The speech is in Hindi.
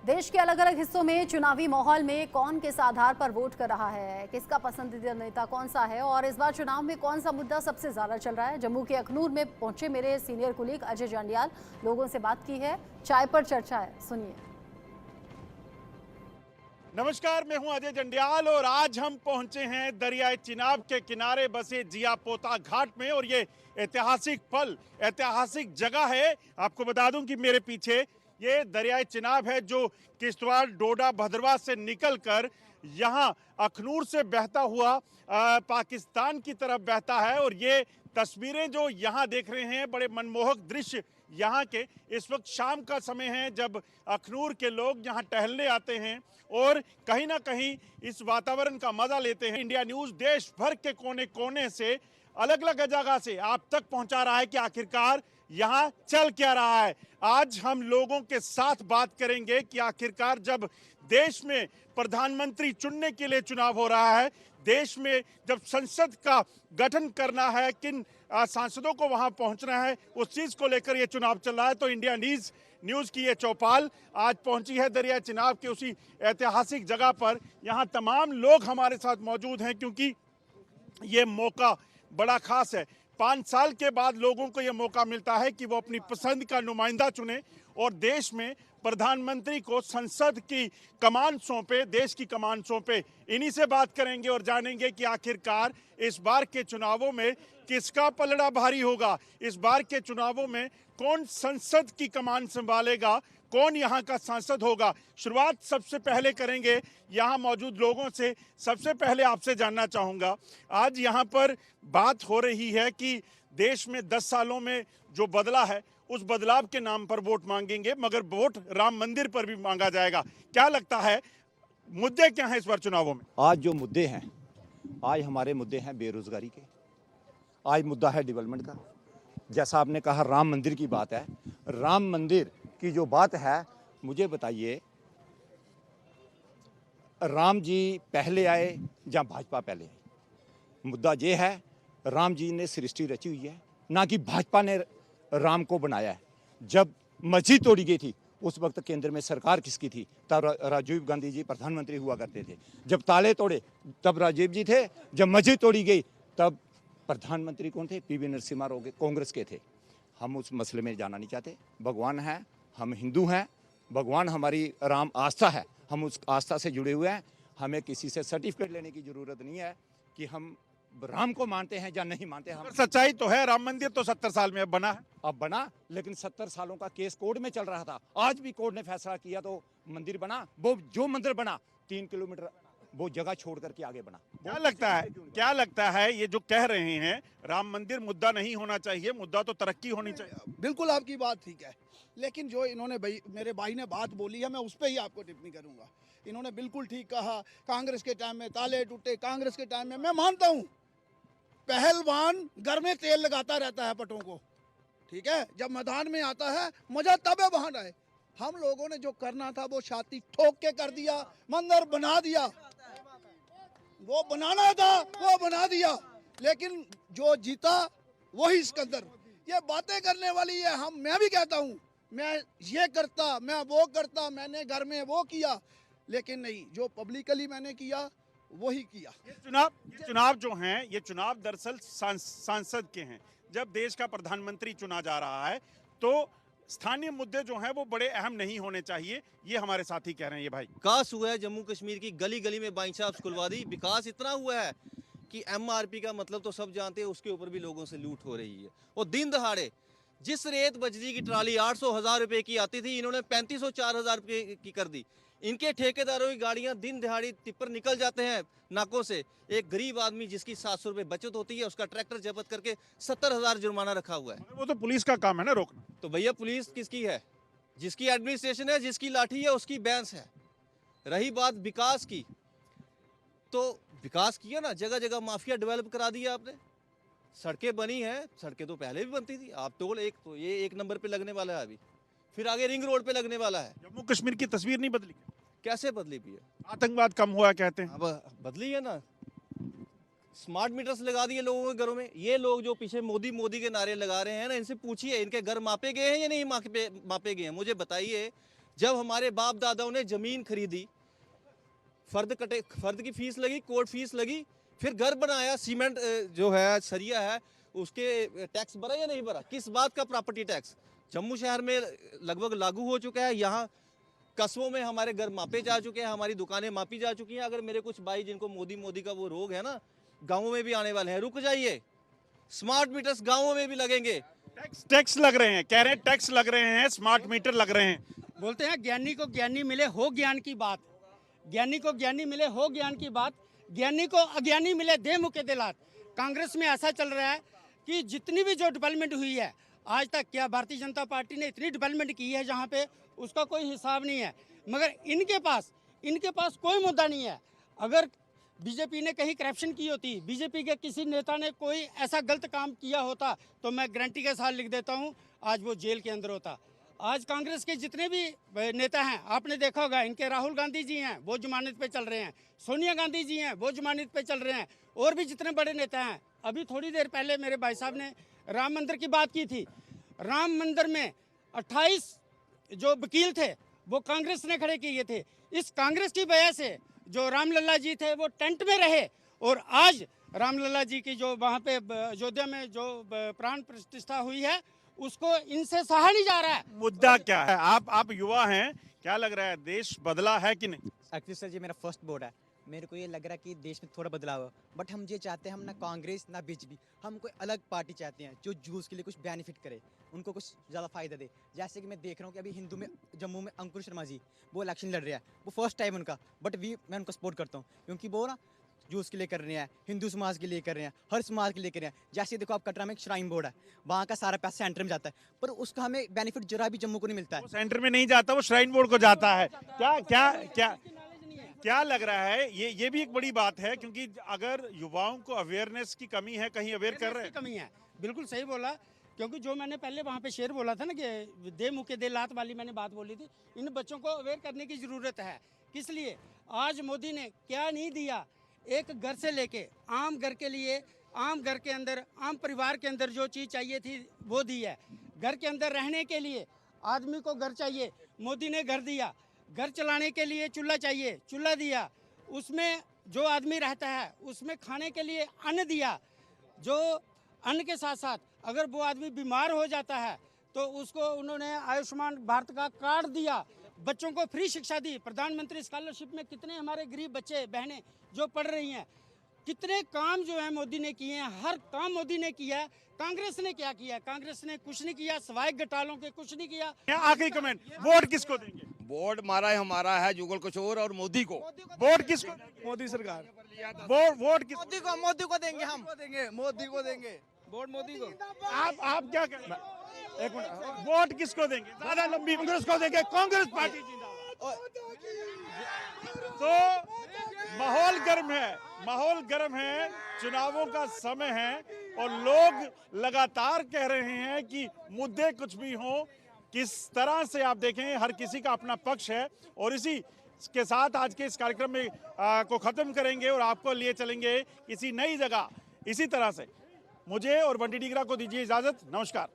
देश के अलग अलग हिस्सों में चुनावी माहौल में कौन किस आधार पर वोट कर रहा है, किसका पसंदीदा नेता कौन सा है और इस बार चुनाव में कौन सा मुद्दा सबसे ज्यादा चल रहा है। जम्मू के अखनूर में पहुंचे मेरे सीनियर कुलीग अजय जंडियाल लोगों से बात की है। चाय पर चर्चा है, सुनिए। नमस्कार, मैं हूं अजय जंडियाल और आज हम पहुंचे हैं दरियाए चिनाब के किनारे बसे जिया पोता घाट में और ये ऐतिहासिक पल, ऐतिहासिक जगह है। आपको बता दूं कि मेरे पीछे ये दरियाए चिनाब है जो किश्तवाड़, डोडा, भद्रवाह से निकलकर यहाँ अखनूर से बहता हुआ पाकिस्तान की तरफ बहता है। और ये तस्वीरें जो यहाँ देख रहे हैं, बड़े मनमोहक दृश्य यहाँ के। इस वक्त शाम का समय है जब अखनूर के लोग यहाँ टहलने आते हैं और कहीं ना कहीं इस वातावरण का मजा लेते हैं। इंडिया न्यूज़ देश भर के कोने कोने से, अलग अलग जगह से आप तक पहुंचा रहा है कि आखिरकार यहाँ चल क्या रहा है। आज हम लोगों के साथ बात करेंगे कि आखिरकार जब देश में प्रधानमंत्री चुनने के लिए चुनाव हो रहा है, देश में जब संसद का गठन करना है, किन सांसदों को वहां पहुंचना है, उस चीज को लेकर यह चुनाव चल रहा है। तो इंडिया न्यूज़ की ये चौपाल आज पहुंची है दरिया चिनाब के उसी ऐतिहासिक जगह पर। यहाँ तमाम लोग हमारे साथ मौजूद हैं क्योंकि ये मौका बड़ा खास है। 5 साल के बाद लोगों को यह मौका मिलता है कि वो अपनी पसंद का नुमाइंदा चुने और देश में प्रधानमंत्री को संसद की कमान सौंपे, देश की कमान सौंपे। इन्हीं से बात करेंगे और जानेंगे कि आखिरकार इस बार के चुनावों में किसका पलड़ा भारी होगा, इस बार के चुनावों में कौन संसद की कमान संभालेगा, कौन यहाँ का सांसद होगा। शुरुआत सबसे पहले करेंगे यहाँ मौजूद लोगों से। सबसे पहले आपसे जानना चाहूँगा, आज यहाँ पर बात हो रही है कि देश में 10 सालों में जो बदला है उस बदलाव के नाम पर वोट मांगेंगे, मगर वोट राम मंदिर पर भी मांगा जाएगा। क्या लगता है, मुद्दे क्या हैं इस बार चुनावों में? आज जो मुद्दे हैं, आज हमारे मुद्दे हैं बेरोजगारी के, आज मुद्दा है डेवलपमेंट का। जैसा आपने कहा राम मंदिर की बात है, राम मंदिर की जो बात है, मुझे बताइए राम जी पहले आए या भाजपा पहले आई? मुद्दा ये है, राम जी ने सृष्टि रची हुई है, ना कि भाजपा ने राम को बनाया है। जब मस्जिद तोड़ी गई थी उस वक्त केंद्र में सरकार किसकी थी? तब राजीव गांधी जी प्रधानमंत्री हुआ करते थे। जब ताले तोड़े तब राजीव जी थे, जब मस्जिद तोड़ी गई तब प्रधानमंत्री कौन थे? पीवी नरसिम्हा राव कांग्रेस के थे। हम उस मसले में जाना नहीं चाहते। भगवान है, हम हिंदू हैं, भगवान हमारी राम आस्था है, हम उस आस्था से जुड़े हुए हैं। हमें किसी से सर्टिफिकेट लेने की जरूरत नहीं है कि हम राम को मानते हैं या नहीं मानते। हम सच्चाई तो है, राम मंदिर तो 70 साल में अब बना है। अब बना, लेकिन 70 सालों का केस कोर्ट में चल रहा था। आज भी कोर्ट ने फैसला किया तो मंदिर बना। वो जो मंदिर बना 3 किलोमीटर वो जगह छोड़ करके आगे बना। क्या लगता है ये जो कह रहे हैं राम मंदिर मुद्दा नहीं होना चाहिए, मुद्दा तो तरक्की होनी चाहिए? बिल्कुल आपकी बात ठीक है, लेकिन जो इन्होंने मेरे भाई ने बात बोली है, मैं उस पर ही आपको टिप्पणी करूंगा। इन्होंने बिल्कुल ठीक कहा, कांग्रेस के टाइम में ताले टूटे, कांग्रेस के टाइम में। मैं मानता हूं पहलवान घर में तेल लगाता रहता है पटों को, ठीक है, जब मैदान में आता है मजा तब है वहां आए। हम लोगों ने जो करना था वो छाती ठोक के कर दिया, मंदिर बना दिया, वो बनाना था वो बना दिया, लेकिन जो जीता वही सिकंदर। ये बातें करने वाली है। मैं भी कहता हूँ मैं ये करता, मैं वो करता, मैंने घर में वो किया, लेकिन नहीं, जो पब्लिकली मैंने किया वही किया। ये चुनाव जो हैं, ये चुनाव दरअसल सांसद के हैं। जब देश का प्रधानमंत्री चुना जा रहा है तो स्थानीय मुद्दे जो हैं वो बड़े अहम नहीं होने चाहिए, ये हमारे साथी कह रहे हैं। ये भाई, विकास हुआ है जम्मू कश्मीर की, गली गली में बाइक शॉप्स खुलवा दी। विकास इतना हुआ है कि एमआरपी का मतलब तो सब जानते हैं, उसके ऊपर भी लोगों से लूट हो रही है। और दिन दहाड़े जिस रेत बजरी की ट्राली 800,000 रुपए की आती थी, इन्होंने 3500 4,000 रुपए की कर दी। इनके ठेकेदारों की गाड़ियां दिन दिहाड़ी टिप्पर निकल जाते हैं नाकों से। एक गरीब आदमी जिसकी 700 रुपए बचत होती है, उसका ट्रैक्टर जब्त करके 70,000 जुर्माना रखा हुआ है। वो तो पुलिस का काम है ना रोकना। तो भैया पुलिस किसकी है? जिसकी एडमिनिस्ट्रेशन है, जिसकी लाठी है, उसकी बैंस है। रही बात विकास की, तो विकास किया ना, जगह जगह माफिया डेवलप करा दिया आपने। सड़कें बनी हैं, सड़कें तो पहले भी बनती थी। आप टोल तो ये 1 नंबर पे लगने वाला है अभी, फिर आगे रिंग रोड पे लगने वाला है। जम्मू कश्मीर की तस्वीर नहीं बदली? कैसे बदली भी है? आतंकवाद कम हुआ कहते हैं। अब बदली है ना, स्मार्ट मीटर्स लगा दिए लोगों के घरों में। ये लोग जो पीछे मोदी के नारे लगा रहे हैं ना, इनसे पूछिए इनके घर मापे गए हैं या नहीं मापे गए हैं। मुझे बताइए जब हमारे बाप दादाओं ने जमीन खरीदी, फर्द की फीस लगी, कोर्ट फीस लगी, फिर घर बनाया, सीमेंट जो है सरिया है उसके टैक्स भरा या नहीं भरा? किस बात का प्रॉपर्टी टैक्स? जम्मू शहर में लगभग लागू हो चुका है, यहाँ कस्बों में हमारे घर मापे जा चुके हैं, हमारी दुकानें मापी जा चुकी हैं। अगर मेरे कुछ भाई जिनको मोदी का वो रोग है ना, गाँवों में भी आने वाले हैं, रुक जाइए, स्मार्ट मीटर्स गाँवों में भी लगेंगे। टैक्स लग रहे हैं, कह रहे हैं टैक्स लग रहे हैं, स्मार्ट मीटर लग रहे हैं। बोलते हैं ज्ञानी को ज्ञानी मिले हो ज्ञान की बात, ज्ञानी को ज्ञानी मिले हो ज्ञान की बात, ज्ञानी को अज्ञानी मिले दे मुके दिलात। कांग्रेस में ऐसा चल रहा है कि जितनी भी जो डेवलपमेंट हुई है आज तक, क्या भारतीय जनता पार्टी ने इतनी डेवलपमेंट की है जहाँ पे उसका कोई हिसाब नहीं है, मगर इनके पास कोई मुद्दा नहीं है। अगर बीजेपी ने कहीं करप्शन की होती, बीजेपी के किसी नेता ने कोई ऐसा गलत काम किया होता, तो मैं गारंटी के साथ लिख देता हूँ आज वो जेल के अंदर होता। आज कांग्रेस के जितने भी नेता हैं, आपने देखा होगा, इनके राहुल गांधी जी हैं वो जमानत पे चल रहे हैं, सोनिया गांधी जी हैं वो जमानत पे चल रहे हैं, और भी जितने बड़े नेता हैं। अभी थोड़ी देर पहले मेरे भाई साहब ने राम मंदिर की बात की थी। राम मंदिर में 28 जो वकील थे वो कांग्रेस ने खड़े किए थे। इस कांग्रेस की वजह से जो रामलला जी थे वो टेंट में रहे, और आज रामलला जी की जो वहाँ पे अयोध्या में जो प्राण प्रतिष्ठा हुई है उसको इनसे सहा नहीं जा रहा है। मुद्दा क्या है? आप युवा हैं, क्या लग रहा है देश बदला है कि नहीं? एक्चुअली सर, ये मेरा फर्स्ट बोर्ड है। मेरे को ये लग रहा है कि देश में थोड़ा बदलाव हो, बट हम ये चाहते हैं, हम ना कांग्रेस ना बीजेपी, हम कोई अलग पार्टी चाहते हैं जो यूथ के लिए कुछ बेनिफिट करे, उनको कुछ ज़्यादा फायदा दे। जैसे कि मैं देख रहा हूँ कि अभी हिंदू में जम्मू में अंकुर शर्मा जी वो इलेक्शन लड़ रहे हैं, वो फर्स्ट टाइम उनका, बट मैं उनको सपोर्ट करता हूँ क्योंकि वो ना यूथ के लिए कर रहे हैं, हिंदू समाज के लिए कर रहे हैं, हर समाज के लिए कर रहे हैं। जैसे देखो आप कटरा में एक श्राइन बोर्ड है, वहाँ का सारा पैसा सेंटर में जाता है, पर उसका हमें बेनिफिट जरा भी जम्मू को नहीं मिलता है। वो सेंटर में नहीं जाता, वो श्राइन बोर्ड को जाता है। क्या लग रहा है? ये भी एक बड़ी बात है, क्योंकि अगर युवाओं को अवेयरनेस की कमी है, कहीं अवेयर कर रहे हैं। कमी है, बिल्कुल सही बोला। क्योंकि जो मैंने पहले वहाँ पे शेर बोला था ना कि दे मुके दे लात वाली मैंने बात बोली थी, इन बच्चों को अवेयर करने की ज़रूरत है। किस लिए? आज मोदी ने क्या नहीं दिया, एक घर से लेके आम घर के लिए, आम घर के अंदर, आम परिवार के अंदर जो चीज़ चाहिए थी वो दी है। घर के अंदर रहने के लिए आदमी को घर चाहिए, मोदी ने घर दिया। घर चलाने के लिए चूल्हा चाहिए, चूल्हा दिया। उसमें जो आदमी रहता है उसमें खाने के लिए अन्न दिया। जो अन्न के साथ साथ अगर वो आदमी बीमार हो जाता है तो उसको उन्होंने आयुष्मान भारत का कार्ड दिया। बच्चों को फ्री शिक्षा दी। प्रधानमंत्री स्कॉलरशिप में कितने हमारे गरीब बच्चे बहनें जो पढ़ रही हैं, कितने काम जो है मोदी ने किए हैं, हर काम मोदी ने किया है। कांग्रेस ने क्या किया? कांग्रेस ने कुछ नहीं किया, सवाए घटालों के कुछ नहीं किया। आखिरी कमेंट, वोट किसको देंगे? बोर्ड हमारा है जुगल किशोर और मोदी को। वोट किसको? मोदी सरकार। वोट किस? मोदी को देंगे हम, मोदी को देंगे। वोट मोदी को। आप क्या कह रहे हैं? एक मिनट, वोट किसको देंगे? ज्यादा लंबी कांग्रेस को देंगे। कांग्रेस पार्टी जिंदाबाद। तो माहौल गर्म है, चुनावों का समय है, और लोग लगातार कह रहे हैं कि मुद्दे कुछ भी हों, किस तरह से आप देखें, हर किसी का अपना पक्ष है। और इसी के साथ आज के इस कार्यक्रम में को खत्म करेंगे और आपको लिए चलेंगे किसी नई जगह। इसी तरह से मुझे और बंटी डीगरा को दीजिए इजाजत। नमस्कार।